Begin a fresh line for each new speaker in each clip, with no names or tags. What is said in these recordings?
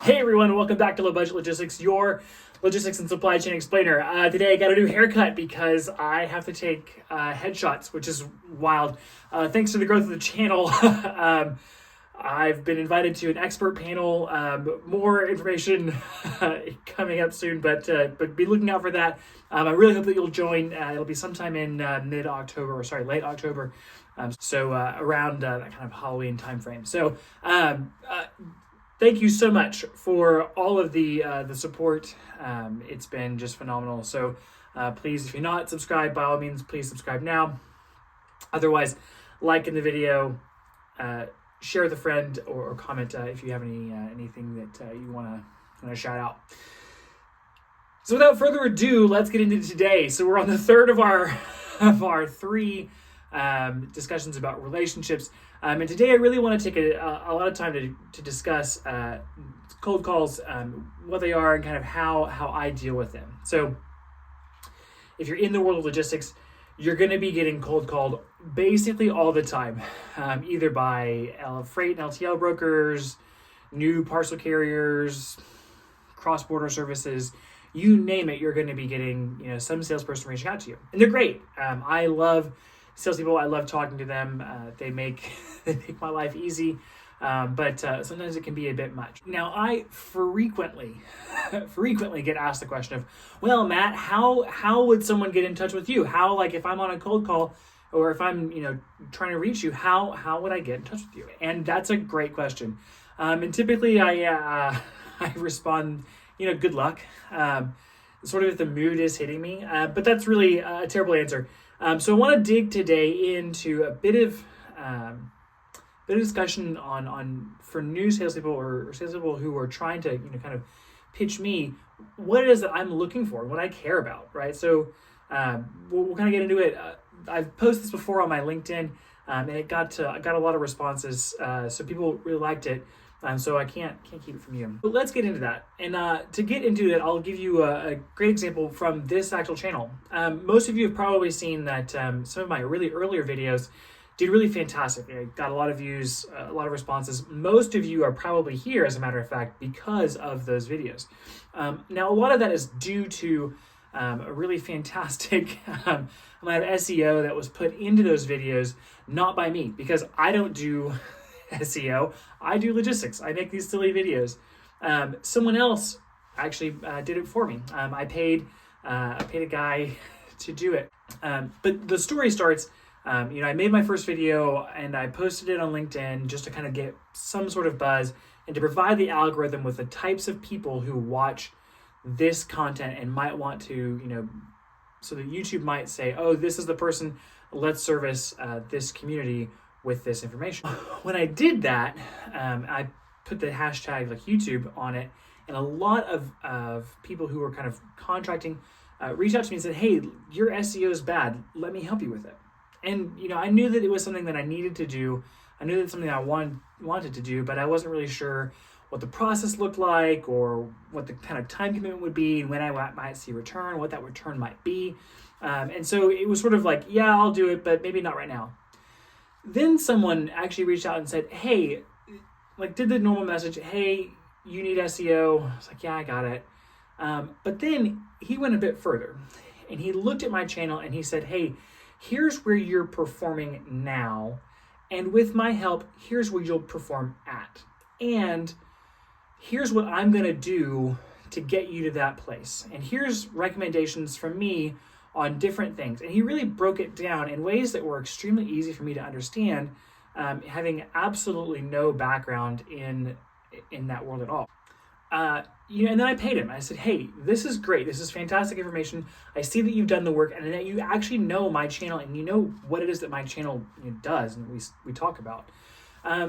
Hey everyone, welcome back to Low Budget Logistics, your logistics and supply chain explainer. Today I got a new haircut because I have to take headshots, which is wild. Thanks to the growth of the channel, I've been invited to an expert panel. More information coming up soon, but be looking out for that. I really hope that you'll join. It'll be sometime in late October, around that kind of Halloween timeframe. So. Thank you so much for all of the support. It's been just phenomenal. So please, if you're not subscribed, by all means, please subscribe now. Otherwise, like in the video, share with a friend, or comment if you have anything that you want to shout out. So without further ado, let's get into today. So we're on the third of our three discussions about relationships. And today I really want to take a lot of time to discuss cold calls, what they are, and kind of how I deal with them. So if you're in the world of logistics, you're going to be getting cold called basically all the time, either by freight and LTL brokers, new parcel carriers, cross-border services, you name it, you're going to be getting some salesperson reaching out to you. And they're great. I love salespeople. I love talking to them. They make my life easy, but sometimes it can be a bit much. Now, I frequently get asked the question of, well, Matt, how would someone get in touch with you? How, like, if I'm on a cold call or if I'm trying to reach you, how would I get in touch with you? And that's a great question. And typically I respond, good luck. Sort of if the mood is hitting me, but that's really a terrible answer. So I want to dig today into a bit of discussion on for new salespeople or salespeople who are trying to kind of pitch me what it is that I'm looking for, what I care about, right? So we'll kind of get into it. I've posted this before on my LinkedIn, and it got a lot of responses. So people really liked it. So I can't keep it from you. But let's get into that. And to get into it, I'll give you a great example from this actual channel. Most of you have probably seen that some of my really earlier videos did really fantastic. I got a lot of views, a lot of responses. Most of you are probably here, as a matter of fact, because of those videos. Now, a lot of that is due to a really fantastic amount of SEO that was put into those videos, not by me, because I don't do SEO. I do logistics. I make these silly videos. Someone else actually did it for me. I paid a guy to do it. But the story starts, I made my first video and I posted it on LinkedIn just to kind of get some sort of buzz and to provide the algorithm with the types of people who watch this content and might want to, so that YouTube might say, oh, this is the person, let's service this community with this information. When I did that, I put the hashtag like YouTube on it, and a lot of people who were kind of contracting reached out to me and said, hey, your SEO is bad. Let me help you with it. And, I knew that it was something that I needed to do. I knew that it's something I wanted to do, but I wasn't really sure what the process looked like or what the kind of time commitment would be and when I might see return, what that return might be. And so it was sort of like, yeah, I'll do it, but maybe not right now. Then someone actually reached out and said, hey, like did the normal message, hey, you need SEO. I was like, yeah, I got it. But then he went a bit further and he looked at my channel and he said, hey, here's where you're performing now. And with my help, here's where you'll perform at. And here's what I'm going to do to get you to that place. And here's recommendations from me on different things. And he really broke it down in ways that were extremely easy for me to understand, having absolutely no background in that world at all. And then I paid him. I said, hey, this is great. This is fantastic information. I see that you've done the work and that you actually know my channel and you know what it is that my channel does and we talk about.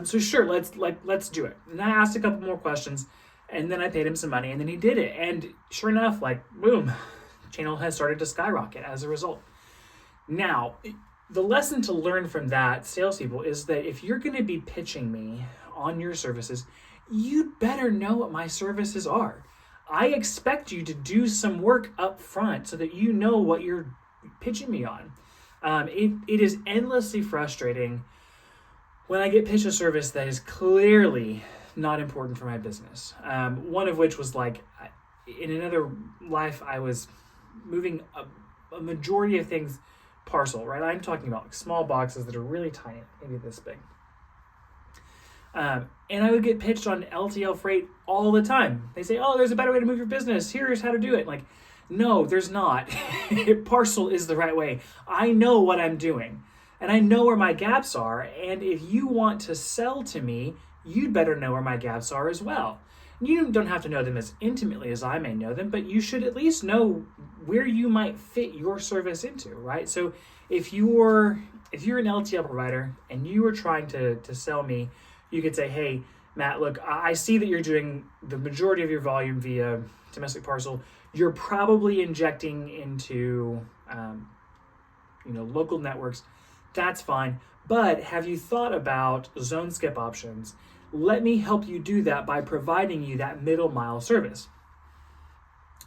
So sure, let's do it. And I asked a couple more questions and then I paid him some money and then he did it. And sure enough, boom, channel has started to skyrocket as a result. Now, the lesson to learn from that, salespeople, is that if you're going to be pitching me on your services, you better know what my services are. I expect you to do some work up front so that you know what you're pitching me on. It is endlessly frustrating when I get pitched a service that is clearly not important for my business. One of which was like, in another life, I was moving a majority of things parcel, right? I'm talking about like small boxes that are really tiny, maybe this big. And I would get pitched on LTL freight all the time. They say, oh, there's a better way to move your business. Here's how to do it. Like, no, there's not. Parcel is the right way. I know what I'm doing and I know where my gaps are. And if you want to sell to me, you'd better know where my gaps are as well. You don't have to know them as intimately as I may know them, but you should at least know where you might fit your service into, right? So if you're an LTL provider and you were trying to sell me, you could say, hey, Matt, look, I see that you're doing the majority of your volume via domestic parcel. You're probably injecting into local networks. That's fine. But have you thought about zone skip options? Let me help you do that by providing you that middle mile service.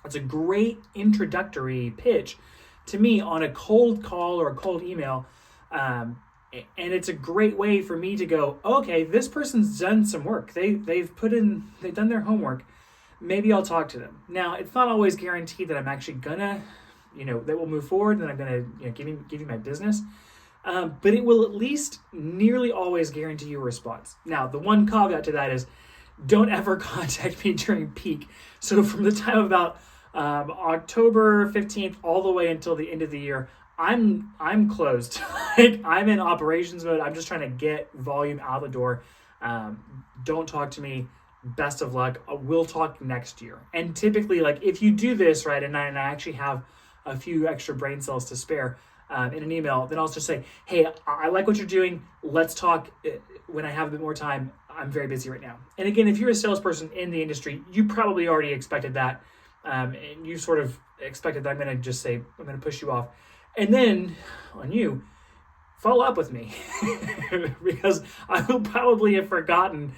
It's a great introductory pitch to me on a cold call or a cold email. And it's a great way for me to go, okay, this person's done some work. They've done their homework. Maybe I'll talk to them. Now, it's not always guaranteed that I'm actually gonna, that we'll move forward and I'm gonna give you my business. But it will at least nearly always guarantee you a response. Now, the one caveat to that is don't ever contact me during peak. So from the time of about October 15th all the way until the end of the year, I'm closed. Like, I'm in operations mode. I'm just trying to get volume out the door. Don't talk to me. Best of luck. We'll talk next year. And typically, like, if you do this right, and I actually have a few extra brain cells to spare in an email, then I'll just say, hey, I like what you're doing. Let's talk when I have a bit more time. I'm very busy right now. And again, if you're a salesperson in the industry, you probably already expected that. And you sort of expected that I'm going to just say, I'm going to push you off. And then on you, follow up with me because I will probably have forgotten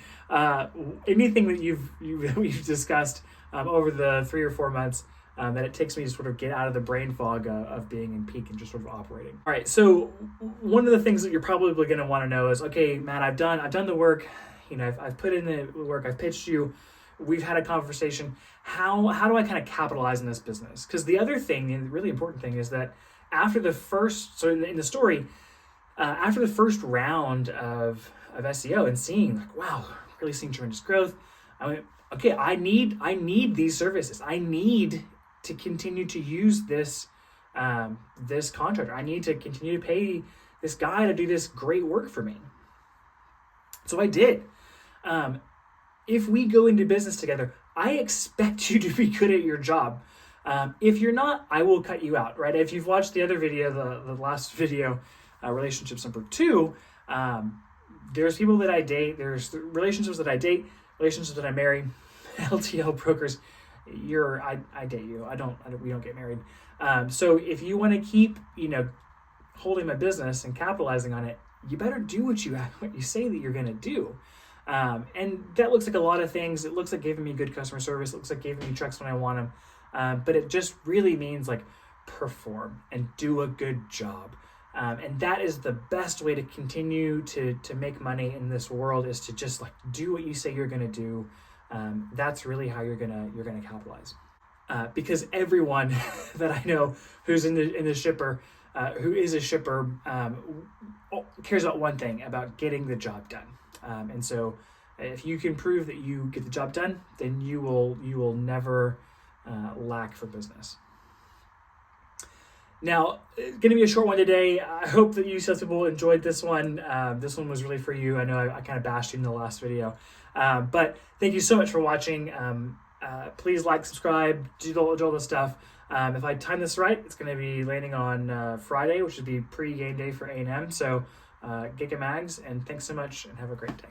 anything that we've discussed over the 3 or 4 months that it takes me to sort of get out of the brain fog of being in peak and just sort of operating. All right, so one of the things that you're probably going to want to know is, okay, Matt, I've done the work. I've put in the work. I've pitched you. We've had a conversation. How do I kind of capitalize in this business? Because the other thing, and the really important thing, is that after the first, so in the story, after the first round of SEO and seeing like, wow, really seeing tremendous growth, I went, okay, I need these services. I need to continue to use this contractor. I need to continue to pay this guy to do this great work for me. So I did. If we go into business together, I expect you to be good at your job. If you're not, I will cut you out, right? If you've watched the other video, the last video, relationships number 2, there's people that I date, there's relationships that I date, relationships that I marry, LTL brokers. I date you. We don't get married. So if you want to keep, holding my business and capitalizing on it, you better do what you say that you're going to do. And that looks like a lot of things. It looks like giving me good customer service. It looks like giving me trucks when I want them. But it just really means like perform and do a good job. And that is the best way to continue to make money in this world, is to just like do what you say you're going to do. That's really how you're gonna capitalize. Because everyone that I know who's in the shipper, who is a shipper, cares about one thing, about getting the job done. And so if you can prove that you get the job done, then you will never lack for business. Now, it's going to be a short one today. I hope that you salespeople enjoyed this one. This one was really for you. I know I kind of bashed you in the last video. But thank you so much for watching. Please like, subscribe, do all this stuff. If I time this right, it's going to be landing on Friday, which would be pre-game day for A&M. So get your mags, and thanks so much, and have a great day.